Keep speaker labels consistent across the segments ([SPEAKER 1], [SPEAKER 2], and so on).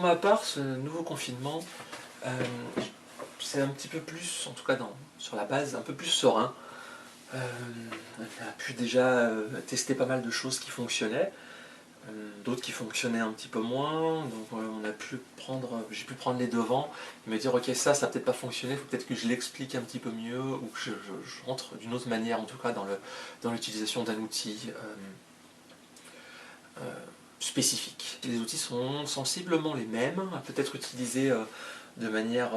[SPEAKER 1] pour ma part, ce nouveau confinement, c'est un petit peu plus, en tout cas sur la base, un peu plus serein. On a pu déjà tester pas mal de choses qui fonctionnaient, d'autres qui fonctionnaient un petit peu moins, donc j'ai pu prendre les devants et me dire ok ça n'a peut-être pas fonctionné, il faut peut-être que je l'explique un petit peu mieux ou que je rentre d'une autre manière en tout cas dans l'utilisation d'un outil spécifique. Les outils sont sensiblement les mêmes, peut-être utilisés de manière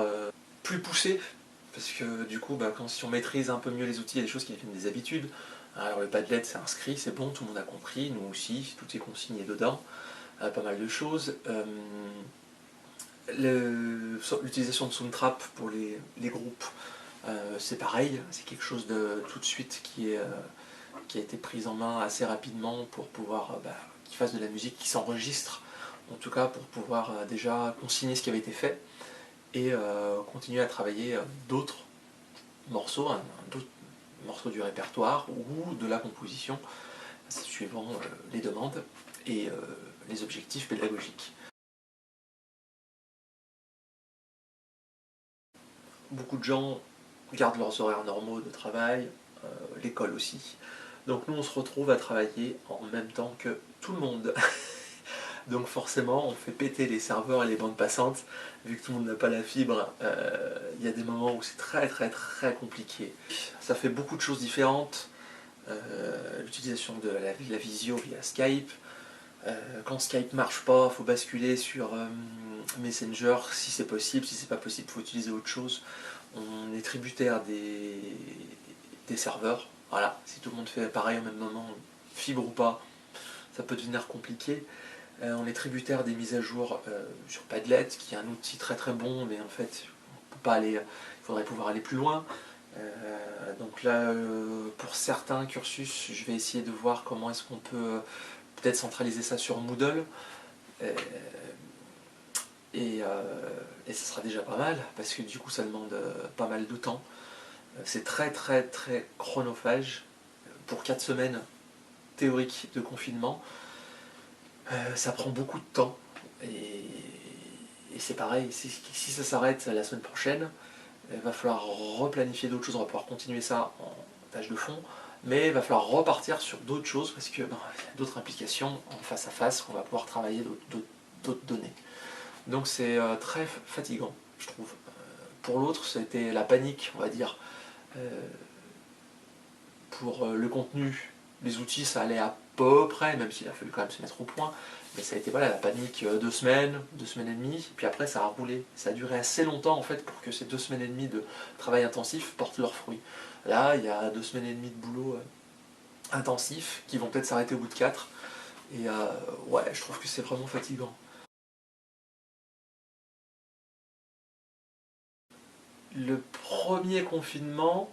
[SPEAKER 1] plus poussée, parce que du coup, si on maîtrise un peu mieux les outils, il y a des choses qui deviennent des habitudes. Alors le Padlet c'est inscrit, c'est bon, tout le monde a compris, nous aussi, tout est consigné dedans, pas mal de choses. L'utilisation de Soundtrap pour les groupes, c'est pareil, c'est quelque chose de tout de suite qui a été prise en main assez rapidement pour pouvoir qu'ils fassent de la musique qui s'enregistre, en tout cas pour pouvoir déjà consigner ce qui avait été fait et continuer à travailler d'autres morceaux, d'autres morceaux du répertoire ou de la composition, suivant les demandes et les objectifs pédagogiques. Beaucoup de gens gardent leurs horaires normaux de travail, l'école aussi. Donc nous on se retrouve à travailler en même temps que tout le monde. Donc forcément on fait péter les serveurs et les bandes passantes, vu que tout le monde n'a pas la fibre, il y a des moments où c'est très très très compliqué. Ça fait beaucoup de choses différentes, l'utilisation de la visio via Skype, quand Skype marche pas, il faut basculer sur Messenger si c'est possible, si c'est pas possible, il faut utiliser autre chose. On est tributaire des serveurs, voilà, si tout le monde fait pareil au même moment, fibre ou pas, ça peut devenir compliqué. On est tributaire des mises à jour sur Padlet, qui est un outil très très bon, mais en fait, on peut pas aller, il faudrait pouvoir aller plus loin. Donc là, pour certains cursus, je vais essayer de voir comment est-ce qu'on peut peut-être centraliser ça sur Moodle. Et ce sera déjà pas mal, parce que du coup ça demande pas mal de temps. C'est très très très chronophage. Pour 4 semaines théoriques de confinement, ça prend beaucoup de temps. Et c'est pareil, si ça s'arrête la semaine prochaine, il va falloir replanifier d'autres choses, on va pouvoir continuer ça en tâche de fond, mais il va falloir repartir sur d'autres choses parce que y a d'autres implications en face à face qu'on va pouvoir travailler d'autres données. Donc c'est très fatigant, je trouve. Pour l'autre, c'était la panique, on va dire. Euh, pour le contenu, les outils, ça allait à peu près, même s'il a fallu quand même se mettre au point. Mais ça a été voilà, la panique 2 semaines, 2 semaines et demie, puis après ça a roulé. Ça a duré assez longtemps en fait pour que ces 2 semaines et demie de travail intensif portent leurs fruits. Là, il y a 2 semaines et demie de boulot intensif qui vont peut-être s'arrêter au bout de 4. Et ouais, je trouve que c'est vraiment fatigant. Le premier confinement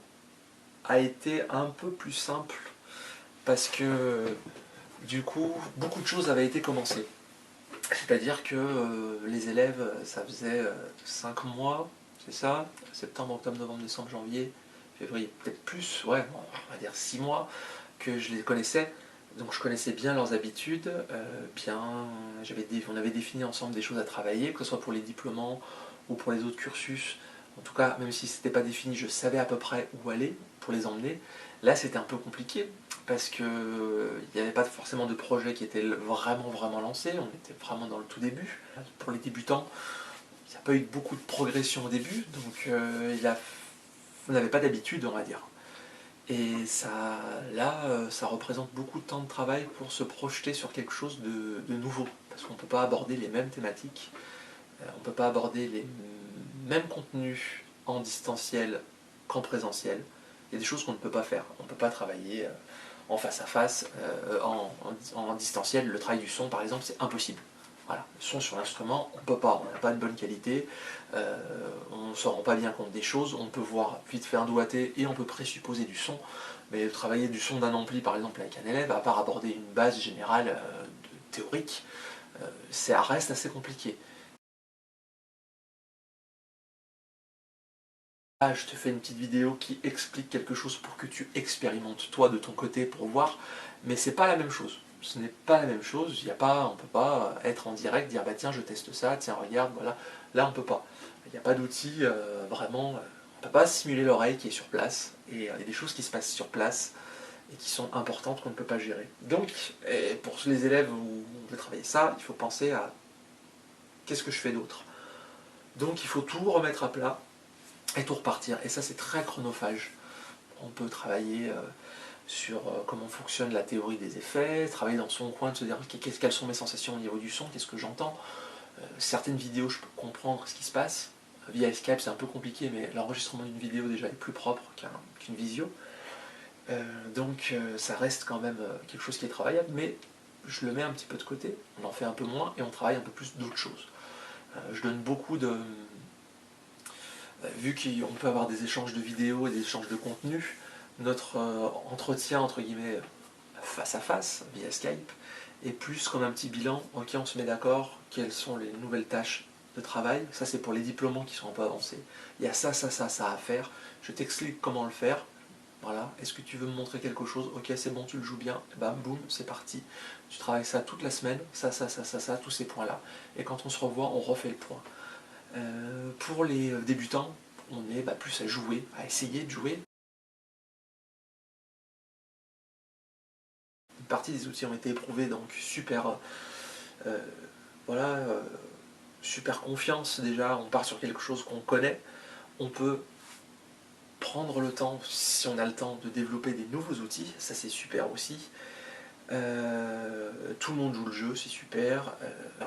[SPEAKER 1] a été un peu plus simple parce que du coup, beaucoup de choses avaient été commencées. C'est-à-dire que les élèves, ça faisait 5 mois, c'est ça, septembre, octobre, novembre, décembre, janvier, février, peut-être plus, ouais, on va dire 6 mois, que je les connaissais. Donc je connaissais bien leurs habitudes, on avait défini ensemble des choses à travailler, que ce soit pour les diplômants ou pour les autres cursus. En tout cas, même si ce n'était pas défini, je savais à peu près où aller pour les emmener. Là, c'était un peu compliqué parce qu'il n'y avait pas forcément de projet qui était vraiment lancé, on était vraiment dans le tout début. Pour les débutants, il n'y a pas eu beaucoup de progression au début, donc on n'avait pas d'habitude, on va dire. Et ça représente beaucoup de temps de travail pour se projeter sur quelque chose de nouveau, parce qu'on ne peut pas aborder les mêmes thématiques, on ne peut pas aborder les mêmes contenus en distanciel qu'en présentiel. Il y a des choses qu'on ne peut pas faire. On ne peut pas travailler en face à face, en distanciel. Le travail du son, par exemple, c'est impossible. Voilà. Le son sur l'instrument, on ne peut pas. On n'a pas une bonne qualité, on ne se rend pas bien compte des choses. On peut voir vite fait un doigté et on peut présupposer du son. Mais travailler du son d'un ampli, par exemple, avec un élève, à part aborder une base générale théorique, ça reste assez compliqué. Ah, je te fais une petite vidéo qui explique quelque chose pour que tu expérimentes toi de ton côté pour voir, mais c'est pas la même chose. ce n'est pas la même chose. On ne peut pas être en direct, dire bah tiens je teste ça, tiens regarde, voilà. Là on peut pas. Il n'y a pas d'outil vraiment. On ne peut pas simuler l'oreille qui est sur place. Et il y a des choses qui se passent sur place et qui sont importantes qu'on ne peut pas gérer. Donc pour les élèves où on veut travailler ça, il faut penser à qu'est-ce que je fais d'autre. Donc il faut tout remettre à plat et tout repartir. Et ça c'est très chronophage. On peut travailler sur comment fonctionne la théorie des effets, travailler dans son coin, de se dire quelles sont mes sensations au niveau du son, qu'est-ce que j'entends. Certaines vidéos, je peux comprendre ce qui se passe. Via Skype, c'est un peu compliqué, mais l'enregistrement d'une vidéo déjà est plus propre qu'une visio. Donc ça reste quand même quelque chose qui est travaillable, mais je le mets un petit peu de côté, on en fait un peu moins et on travaille un peu plus d'autres choses. Je donne beaucoup de... Vu qu'on peut avoir des échanges de vidéos et des échanges de contenu, notre entretien, entre guillemets, face à face, via Skype, est plus comme un petit bilan. Ok, on se met d'accord, quelles sont les nouvelles tâches de travail. Ça, c'est pour les diplômants qui sont un peu avancés. Il y a ça à faire. Je t'explique comment le faire. Voilà. Est-ce que tu veux me montrer quelque chose? Ok, c'est bon, tu le joues bien. Bam, boum, c'est parti. Tu travailles ça toute la semaine, ça, tous ces points-là. Et quand on se revoit, on refait le point. Pour les débutants, on est plus à jouer, à essayer de jouer. Une partie des outils ont été éprouvés, donc super, voilà, super confiance déjà. On part sur quelque chose qu'on connaît. On peut prendre le temps, si on a le temps, de développer des nouveaux outils. Ça c'est super aussi. Tout le monde joue le jeu, c'est super.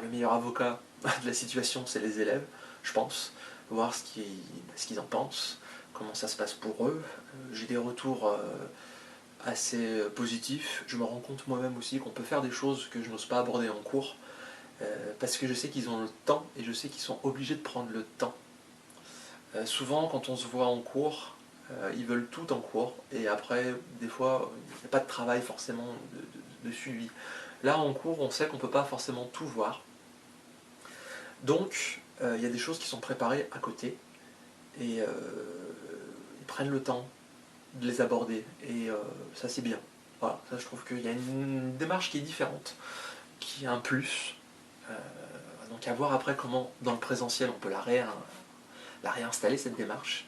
[SPEAKER 1] Le meilleur avocat de la situation, c'est les élèves, je pense. Voir ce qu'ils en pensent, comment ça se passe pour eux. J'ai des retours assez positifs. Je me rends compte moi-même aussi qu'on peut faire des choses que je n'ose pas aborder en cours, parce que je sais qu'ils ont le temps et je sais qu'ils sont obligés de prendre le temps. Souvent, quand on se voit en cours, ils veulent tout en cours, et après, des fois, il n'y a pas de travail forcément de suivi. Là, en cours, on sait qu'on ne peut pas forcément tout voir. Donc, il y a des choses qui sont préparées à côté, et ils prennent le temps de les aborder, et ça c'est bien. Voilà, ça je trouve qu'il y a une démarche qui est différente, qui est un plus. Euh, donc à voir après comment, dans le présentiel, on peut la réinstaller, cette démarche.